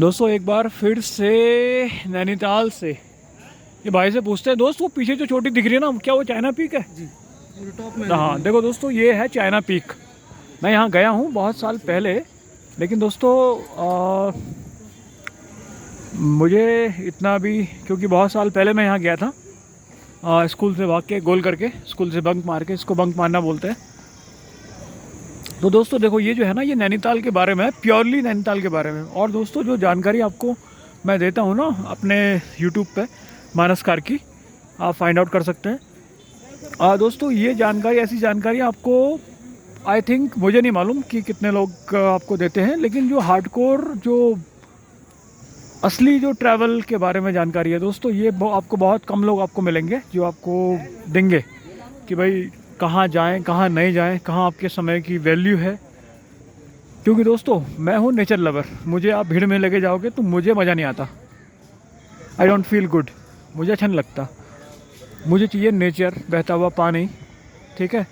दोस्तों एक बार फिर से नैनीताल से ये भाई से पूछते हैं। दोस्त वो पीछे जो चोटी दिख रही है ना, क्या वो चाइना पीक है? जी टॉप में। हाँ देखो दोस्तों, ये है चाइना पीक। मैं यहाँ गया हूँ बहुत साल पहले, लेकिन दोस्तों मुझे इतना भी, क्योंकि बहुत साल पहले मैं यहाँ गया था स्कूल से भाग के, गोल करके, स्कूल से बंक मार के, इसको बंक मारना बोलते हैं। तो दोस्तों देखो, ये जो है ना, ये नैनीताल के बारे में है, प्योरली नैनीताल के बारे में। और दोस्तों जो जानकारी आपको मैं देता हूँ ना अपने यूट्यूब पे, मानस कार की, आप फाइंड आउट कर सकते हैं। दोस्तों ये जानकारी, ऐसी जानकारी आपको आई थिंक, मुझे नहीं मालूम कि कितने लोग आपको देते हैं, लेकिन जो हार्डकोर, जो असली जो ट्रैवल के बारे में जानकारी है दोस्तों, ये आपको बहुत कम लोग आपको मिलेंगे जो आपको देंगे कि भाई कहाँ जाएं, कहाँ नहीं जाएं, कहाँ आपके समय की वैल्यू है। क्योंकि दोस्तों मैं हूँ नेचर लवर, मुझे आप भीड़ में लेके जाओगे तो मुझे मज़ा नहीं आता। आई डोंट फील गुड, मुझे अच्छा नहीं लगता। मुझे चाहिए नेचर, बहता हुआ पानी, ठीक है,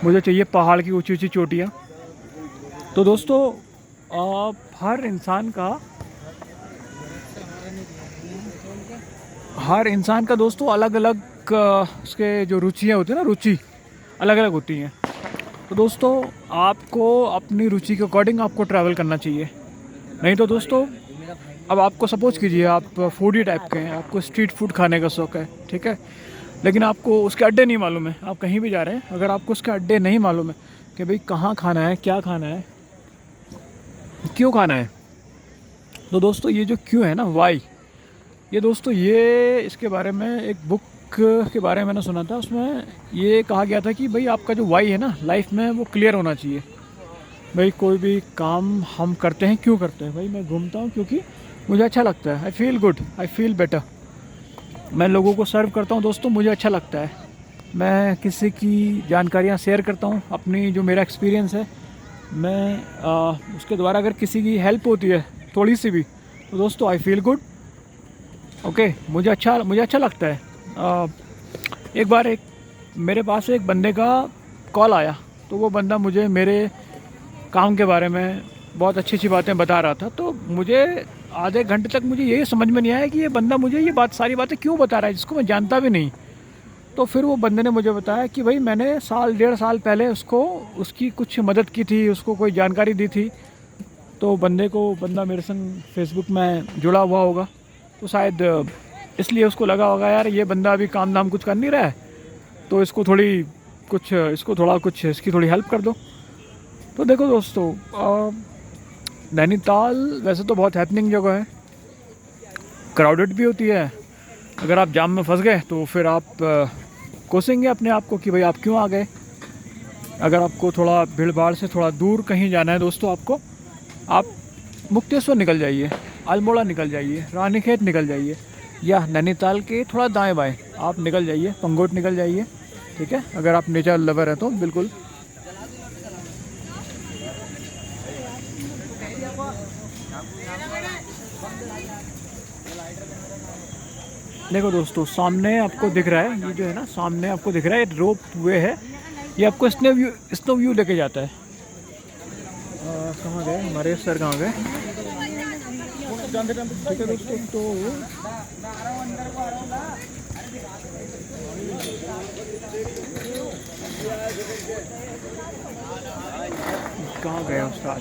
मुझे चाहिए पहाड़ की ऊंची ऊंची चोटियाँ। तो दोस्तों हर इंसान का दोस्तों अलग अलग उसके जो रुचियाँ होती हैं ना, रुचि अलग अलग होती हैं। तो दोस्तों आपको अपनी रुचि के अकॉर्डिंग आपको ट्रैवल करना चाहिए। नहीं तो दोस्तों, अब आपको सपोज कीजिए आप फूडी टाइप के हैं, आपको स्ट्रीट फूड खाने का शौक़ है, ठीक है, लेकिन आपको उसके अड्डे नहीं मालूम है। आप कहीं भी जा रहे हैं, अगर आपको उसके अड्डे नहीं मालूम है कि भाई कहाँ खाना है, क्या खाना है, क्यों खाना है, तो दोस्तों ये जो क्यों है ना, वाई, ये दोस्तों, ये इसके बारे में एक बुक के बारे में मैंने सुना था। उसमें ये कहा गया था कि भाई आपका जो वाई है ना लाइफ में, वो क्लियर होना चाहिए। भाई कोई भी काम हम करते हैं, क्यों करते हैं? भाई मैं घूमता हूँ क्योंकि मुझे अच्छा लगता है, I feel good, I feel better. मैं लोगों को सर्व करता हूँ दोस्तों, मुझे अच्छा लगता है। मैं किसी की जानकारियाँ शेयर करता हूँ, अपनी जो मेरा एक्सपीरियंस है, मैं उसके द्वारा अगर किसी की हेल्प होती है थोड़ी सी भी, तो दोस्तों आई फील गुड। ओके, मुझे अच्छा लगता है। एक बार मेरे पास एक बंदे का कॉल आया, तो वो बंदा मुझे मेरे काम के बारे में बहुत अच्छी अच्छी बातें बता रहा था। तो मुझे आधे घंटे तक मुझे यही समझ में नहीं आया कि ये बंदा मुझे ये सारी बातें क्यों बता रहा है, जिसको मैं जानता भी नहीं। तो फिर वो बंदे ने मुझे बताया कि भाई मैंने साल डेढ़ साल पहले उसकी कुछ मदद की थी, उसको कोई जानकारी दी थी। तो बंदा मेरे संग फेसबुक में जुड़ा हुआ होगा, तो शायद इसलिए उसको लगा होगा यार ये बंदा अभी काम नाम कुछ कर नहीं रहा है, तो इसकी थोड़ी हेल्प कर दो। तो देखो दोस्तों, नैनीताल वैसे तो बहुत हैपनिंग जगह है, क्राउडेड भी होती है। अगर आप जाम में फंस गए तो फिर आप कोसेंगे अपने आप को कि भाई आप क्यों आ गए। अगर आपको थोड़ा भीड़ भाड़ से थोड़ा दूर कहीं जाना है दोस्तों, आप मुक्तेश्वर निकल जाइए, अल्मोड़ा निकल जाइए, रानीखेत निकल जाइए, या नैनीताल के थोड़ा दाएं बाएं आप निकल जाइए, पंगोट निकल जाइए, ठीक है, अगर आप नेचर लवर हैं तो बिल्कुल। देखो दोस्तों, सामने आपको दिख रहा है, ये जो है ना सामने आपको दिख रहा है, रोप वे है, ये आपको स्नो व्यू लेके जाता है। कहाँ गए हमारे सर, कहाँ गए? ठीक है दोस्तों, तो कहाँ गए उस्ताद?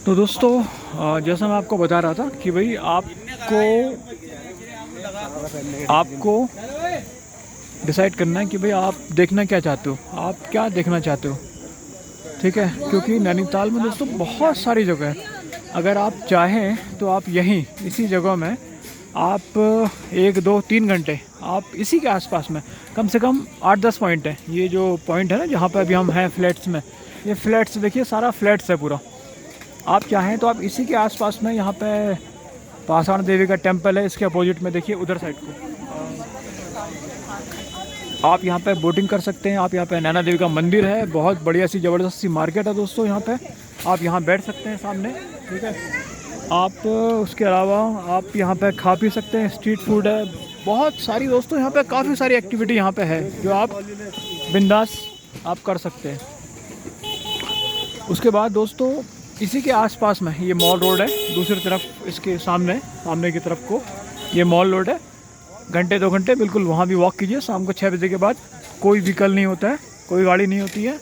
तो दोस्तों जैसा मैं आपको बता रहा था कि भाई आपको डिसाइड करना है कि भाई आप देखना क्या चाहते हो, आप क्या देखना चाहते हो, ठीक है। क्योंकि नैनीताल में दोस्तों बहुत सारी जगह है। अगर आप चाहें तो आप यहीं इसी जगह में आप 1 2 3 घंटे आप इसी के आसपास में, कम से कम 8-10 पॉइंट है। ये जो पॉइंट है ना जहाँ पर अभी हम हैं फ्लैट्स में, ये फ्लैट्स देखिए, सारा फ्लैट्स है पूरा। आप चाहें तो आप इसी के आसपास में, यहाँ पे पाषाण देवी का टेम्पल है, इसके अपोजिट में देखिए उधर साइड को आप यहाँ पे बोटिंग कर सकते हैं। आप यहाँ पे नैना देवी का मंदिर है, बहुत बढ़िया सी ज़बरदस्त सी मार्केट है दोस्तों। यहाँ पे आप यहाँ बैठ सकते हैं सामने, ठीक है। आप उसके अलावा आप यहाँ पे खा पी सकते हैं, स्ट्रीट फूड है बहुत सारी दोस्तों, यहाँ पे काफ़ी सारी एक्टिविटी यहाँ पे है जो आप बिंदास आप कर सकते हैं। उसके बाद दोस्तों इसी के आसपास में ये मॉल रोड है, दूसरी तरफ इसके सामने की तरफ को ये मॉल रोड है। घंटे 2 घंटे बिल्कुल वहाँ भी वॉक कीजिए। शाम को 6 बजे के बाद कोई व्हीकल नहीं होता है, कोई गाड़ी नहीं होती है,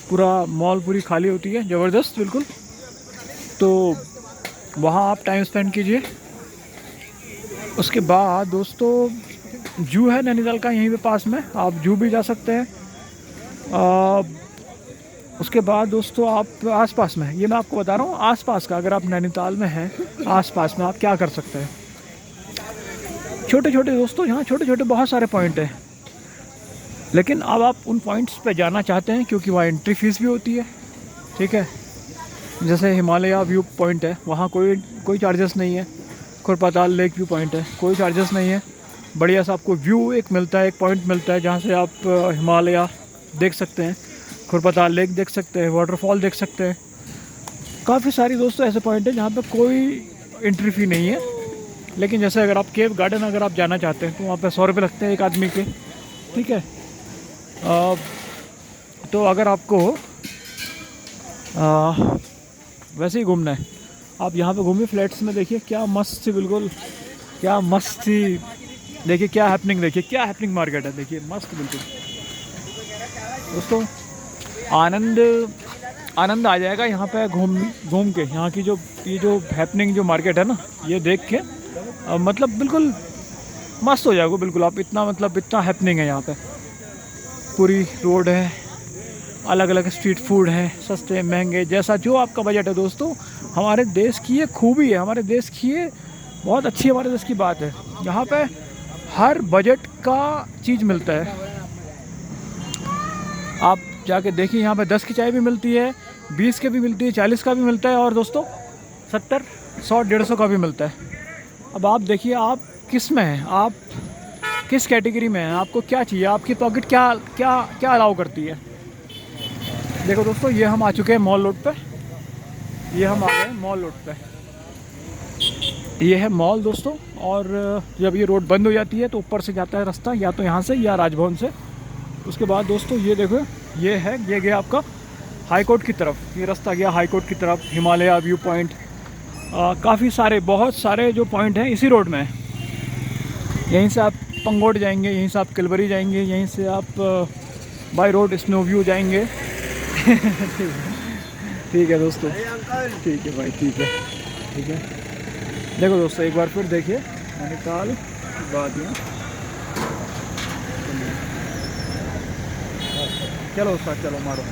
पूरा मॉल पूरी खाली होती है, ज़बरदस्त बिल्कुल। तो वहाँ आप टाइम स्पेंड कीजिए। उसके बाद दोस्तों जू है नैनीताल का यहीं पे पास में, आप जू भी जा सकते हैं। उसके बाद दोस्तों आप आसपास में, ये मैं आपको बता रहा हूँ आसपास का, अगर आप नैनीताल में हैं आसपास में आप क्या कर सकते हैं। छोटे छोटे दोस्तों यहाँ छोटे छोटे बहुत सारे पॉइंट हैं, लेकिन अब आप उन पॉइंट्स पे जाना चाहते हैं क्योंकि वहाँ एंट्री फीस भी होती है, ठीक है। जैसे हिमालय व्यू पॉइंट है, वहाँ कोई चार्जेस नहीं है। खुरपाताल लेक व्यू पॉइंट है, कोई चार्जेस नहीं है। बढ़िया सा आपको व्यू एक मिलता है, एक पॉइंट मिलता है जहाँ से आप हिमालय देख सकते हैं, खुरपाताल लेक देख सकते हैं, वाटरफॉल देख सकते हैं। काफ़ी सारी दोस्तों ऐसे पॉइंट हैं जहाँ पे कोई एंट्री फ़ी नहीं है। लेकिन जैसे अगर आप केव गार्डन अगर आप जाना चाहते हैं तो वहाँ पे 100 रुपये लगते हैं एक आदमी के, ठीक है। तो अगर आपको वैसे ही घूमना है, आप यहाँ पे घूमिए फ्लैट्स में, देखिए क्या मस्त थी, बिल्कुल क्या मस्त थी। देखिए क्या हैपनिंग, देखिए क्या हैपनिंग मार्केट है, देखिए मस्त बिल्कुल दोस्तों। आनंद आ जाएगा यहाँ पे घूम के। यहाँ की ये जो हैपनिंग जो मार्केट है ना, ये देख के मतलब बिल्कुल मस्त हो जाएगा बिल्कुल आप। इतना हैपनिंग है यहाँ पे, पूरी रोड है, अलग अलग स्ट्रीट फूड हैं, सस्ते महंगे, जैसा जो आपका बजट है दोस्तों। हमारे देश की ये खूबी है, हमारे देश की ये बहुत अच्छी हमारे देश की बात है, यहाँ पे हर बजट का चीज़ मिलता है। आप जाके देखिए, यहाँ पे 10 की चाय भी मिलती है, 20 के भी मिलती है, 40 का भी मिलता है, और दोस्तों 70, 100, 150 का भी मिलता है। अब आप देखिए आप किस में हैं, आप किस कैटेगरी में हैं, आपको क्या चाहिए, आपकी पॉकेट क्या क्या क्या अलाउ करती है। देखो दोस्तों ये हम आ चुके हैं मॉल रोड पे, ये हम आ गए मॉल रोड पे, ये है मॉल दोस्तों। और जब ये रोड बंद हो जाती है तो ऊपर से जाता है रास्ता, या तो यहाँ से या राजभवन से। उसके बाद दोस्तों ये देखो, ये गया आपका हाई कोर्ट की तरफ, ये रास्ता गया हाई कोर्ट की तरफ, हिमालय व्यू पॉइंट। काफ़ी सारे बहुत सारे जो पॉइंट हैं इसी रोड में है। यहीं से आप पंगोट जाएंगे, यहीं से आप किलबरी जाएंगे, यहीं से आप बाय रोड स्नो व्यू जाएंगे। ठीक है दोस्तों, ठीक है भाई, ठीक है। देखो दोस्तों एक बार फिर देखिए नैनीताल वादियाँ। चलो उस्ताद, चलो मारो।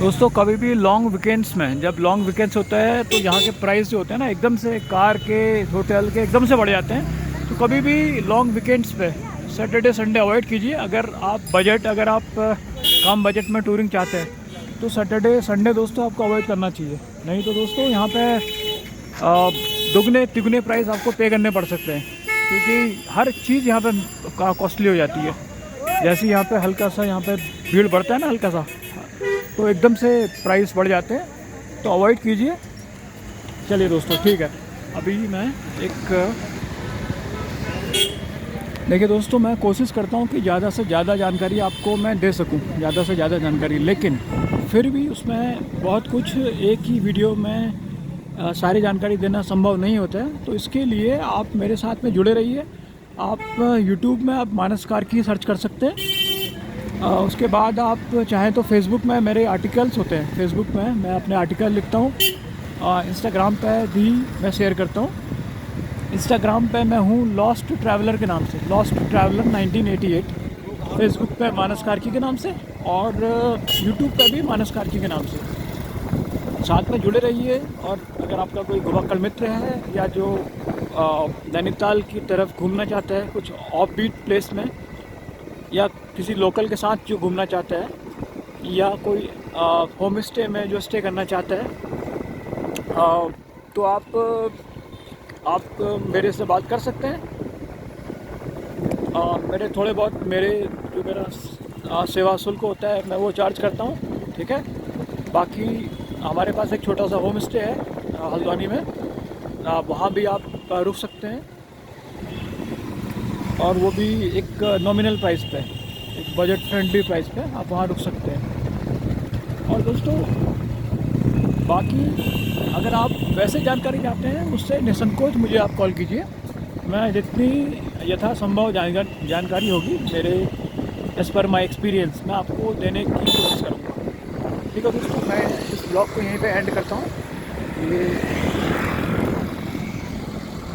दोस्तों कभी भी लॉन्ग वीकेंड्स में, जब लॉन्ग वीकेंड्स होता है तो यहाँ के प्राइस जो होते हैं ना एकदम से, कार के होटल के एकदम से बढ़ जाते हैं। तो कभी भी लॉन्ग वीकेंड्स पे सैटरडे संडे अवॉइड कीजिए। अगर आप कम बजट में टूरिंग चाहते हैं तो सैटरडे संडे दोस्तों आपको अवॉइड करना चाहिए। नहीं तो दोस्तों यहाँ पे दुगने तिगुने प्राइस आपको पे करने पड़ सकते हैं, क्योंकि हर चीज़ यहाँ पे कॉस्टली हो जाती है। जैसे यहाँ पे हल्का सा यहाँ पे भीड़ बढ़ता है ना हल्का सा, तो एकदम से प्राइस बढ़ जाते हैं, तो अवॉइड कीजिए। चलिए दोस्तों ठीक है, अभी मैं देखिए दोस्तों मैं कोशिश करता हूँ कि ज़्यादा से ज़्यादा जानकारी आपको मैं दे सकूँ, ज़्यादा से ज़्यादा जानकारी, लेकिन फिर भी उसमें बहुत कुछ एक ही वीडियो में सारी जानकारी देना संभव नहीं होता है। तो इसके लिए आप मेरे साथ में जुड़े रहिए। आप YouTube में आप मानस कार्की सर्च कर सकते हैं। उसके बाद आप चाहें तो फेसबुक में मेरे आर्टिकल्स होते हैं, फेसबुक में मैं अपने आर्टिकल लिखता हूँ। इंस्टाग्राम पे भी मैं शेयर करता हूँ। इंस्टाग्राम पे मैं हूँ लॉस्ट ट्रैवलर के नाम से, लॉस्ट ट्रैवलर 1988। फेसबुक पे मानस कार्की के नाम से, और यूट्यूब पे भी मानस कार्की के नाम से। साथ में जुड़े रहिए। और अगर आपका कोई घुमक्कड़ मित्र है या जो नैनीताल की तरफ घूमना चाहता है कुछ ऑफ बीट प्लेस में, या किसी लोकल के साथ जो घूमना चाहता है, या कोई होम स्टे में जो स्टे करना चाहता है, तो आप मेरे से बात कर सकते हैं। मेरे थोड़े बहुत जो मेरा सेवा शुल्क होता है मैं वो चार्ज करता हूँ, ठीक है। बाकी हमारे पास एक छोटा सा होम स्टे है हल्द्वानी में, वहाँ भी आप रुक सकते हैं, और वो भी एक नॉमिनल प्राइस पे, एक बजट फ्रेंडली प्राइस पे आप वहाँ रुक सकते हैं। और दोस्तों बाकी अगर आप वैसे जानकारी चाहते हैं मुझसे निसंकोच मुझे आप कॉल कीजिए। मैं जितनी यथासंभव जानकारी होगी मेरे एज़ पर माई एक्सपीरियंस मैं आपको देने की कोशिश करूँगा। ठीक है दोस्तों, मैं इस ब्लॉग को यहीं पे एंड करता हूँ। ये